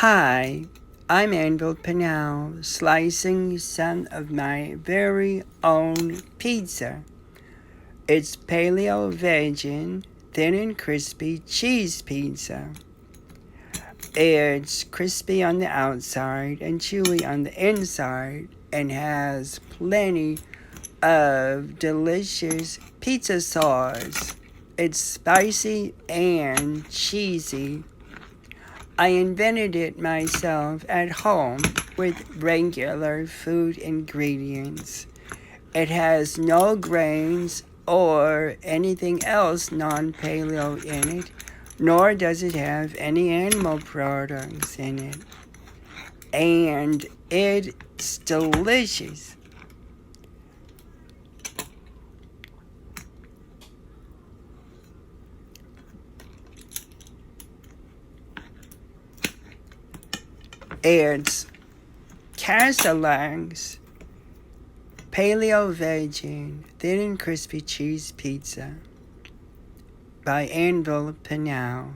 Hi, I'm Anvil Panow, slicing some of my very own pizza. It's Paleo vegan, thin and crispy cheese pizza. It's crispy on the outside and chewy on the inside and has plenty of delicious pizza sauce. It's spicy and cheesy. I invented it myself at home with regular food ingredients. It has no grains or anything else non-paleo in it, nor does it have any animal products in it. And it's delicious. It's Cassa-Lax Paleo Vegan Thin and Crispy Cheese Pizza by Anvil Panow.